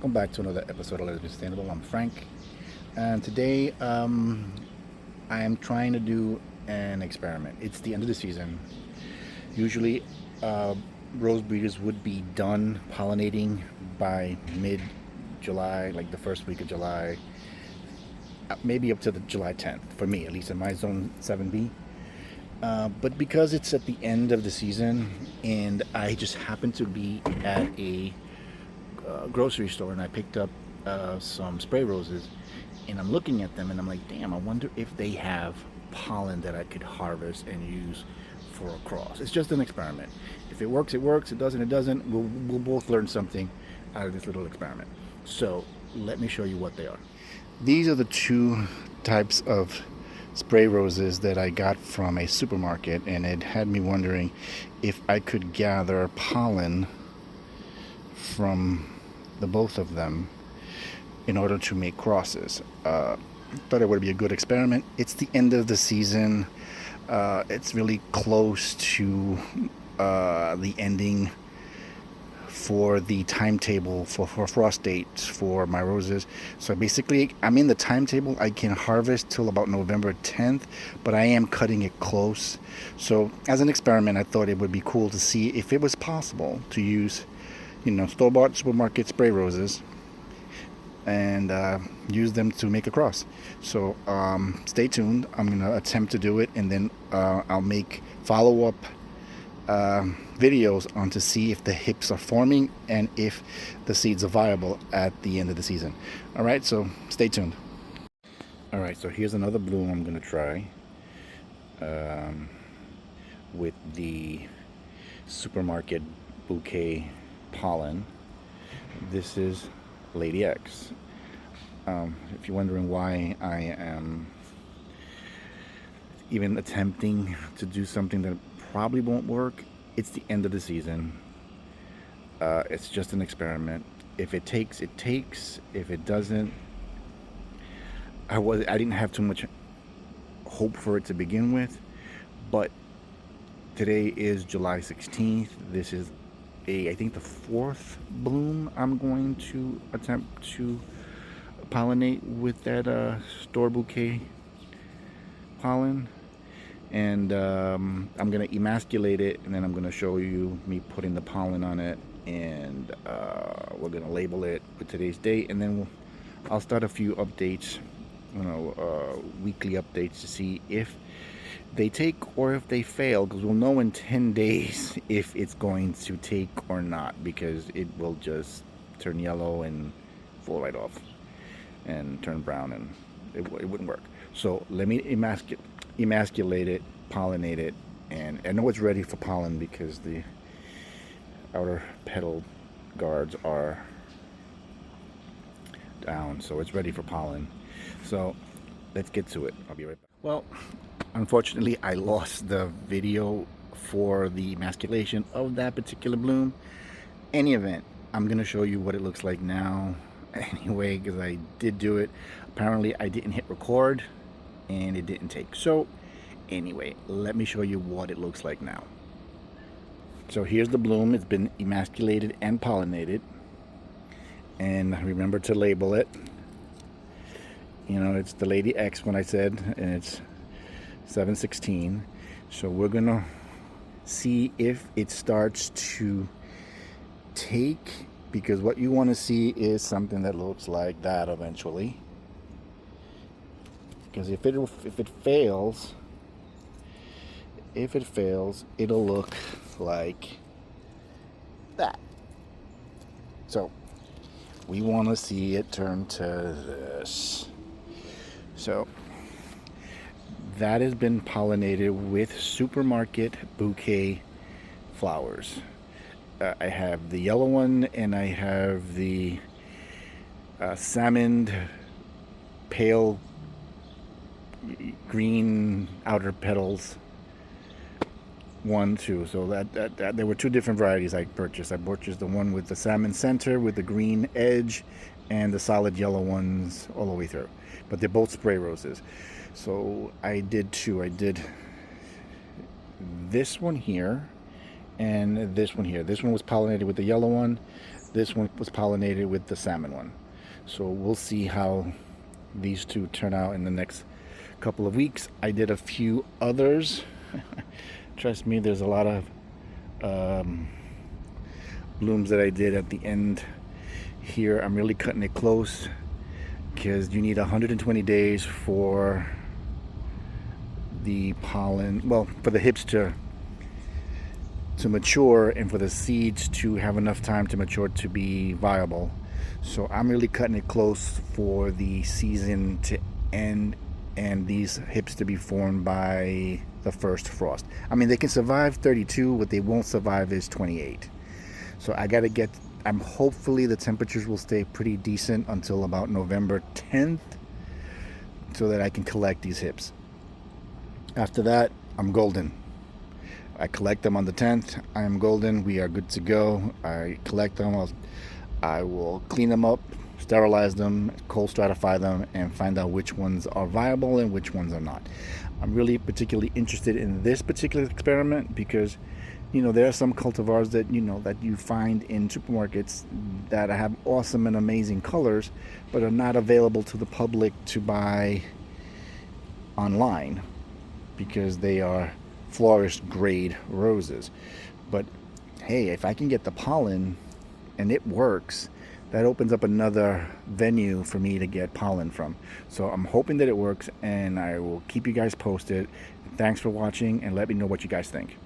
welcome back to another episode of Let's Be Sustainable. I'm Frank, and today I am trying to do an experiment. It's the end of the season. Usually, rose breeders would be done pollinating by mid-July, like the first week of July, maybe up to the July 10th, for me, at least in my zone 7B. But because it's at the end of the season, and I just happened to be at a grocery store and I picked up some spray roses, and I'm looking at them and I'm like, damn, I wonder if they have pollen that I could harvest and use for a cross. It's just an experiment. If it works, it works. It doesn't, it doesn't. We'll both learn something out of this little experiment. So let me show you what they are. These are the two types of spray roses that I got from a supermarket, and it had me wondering if I could gather pollen from the both of them in order to make crosses. Thought it would be a good experiment. It's the end of the season. It's really close to the ending for the timetable for frost dates for my roses. So basically I'm in the timetable. I can harvest till about November 10th, but I am cutting it close. So as an experiment, I thought it would be cool to see if it was possible to use, store-bought supermarket spray roses and use them to make a cross. So stay tuned. I'm gonna attempt to do it, and then I'll make follow-up videos on to see if the hips are forming and if the seeds are viable at the end of the season. All right, so stay tuned. All right, so here's another bloom I'm gonna try with the supermarket bouquet pollen. This is Lady X. If you're wondering why I am even attempting to do something that probably won't work, it's the end of the season. It's just an experiment. If it takes, it takes. If it doesn't, I didn't have too much hope for it to begin with, but today is July 16th. This is I think the fourth bloom I'm going to attempt to pollinate with that store bouquet pollen. And I'm going to emasculate it, and then I'm going to show you me putting the pollen on it, and we're going to label it with today's date, and then I'll start a few updates, weekly updates to see if they take or if they fail, because we'll know in 10 days if it's going to take or not, because it will just turn yellow and fall right off and turn brown, and it wouldn't work. So let me emasculate it, pollinate it, and I know it's ready for pollen because the outer petal guards are down, so it's ready for pollen. So let's get to it. I'll be right back. Well, unfortunately I lost the video for the emasculation of that particular bloom. Any event, I'm gonna show you what it looks like now anyway, because I did do it. Apparently I didn't hit record and it didn't take. So anyway, let me show you what it looks like now. So here's the bloom. It's been emasculated and pollinated, and remember to label it. It's the Lady X when I said, and it's 716. So we're gonna see if it starts to take, because what you want to see is something that looks like that eventually. Because if it fails, it'll look like that. So we want to see it turn to this. So that has been pollinated with supermarket bouquet flowers. I have the yellow one, and I have the salmon pale green outer petals 1, 2. So that there were two different varieties I purchased. I purchased the one with the salmon center with the green edge, and the solid yellow ones all the way through. But they're both spray roses. So I did two. I did this one here and this one here. This one was pollinated with the yellow one. This one was pollinated with the salmon one. So we'll see how these two turn out in the next couple of weeks. I did a few others. Trust me, there's a lot of blooms that I did at the end here. I'm really cutting it close because you need 120 days for the pollen, well, for the hips to mature and for the seeds to have enough time to mature to be viable. So I'm really cutting it close for the season to end and these hips to be formed by the first frost. I mean, they can survive 32, what they won't survive is 28. So I gotta get, hopefully the temperatures will stay pretty decent until about November 10th so that I can collect these hips. After that, I'm golden. I collect them on the 10th. I am golden. We are good to go. I collect them. I will clean them up, sterilize them, cold stratify them, and find out which ones are viable and which ones are not. I'm really particularly interested in this particular experiment because, you know, there are some cultivars that, you know, that you find in supermarkets that have awesome and amazing colors, but are not available to the public to buy online because they are florist grade roses. But hey, if I can get the pollen and it works, that opens up another venue for me to get pollen from. So I'm hoping that it works, and I will keep you guys posted. Thanks for watching, and let me know what you guys think.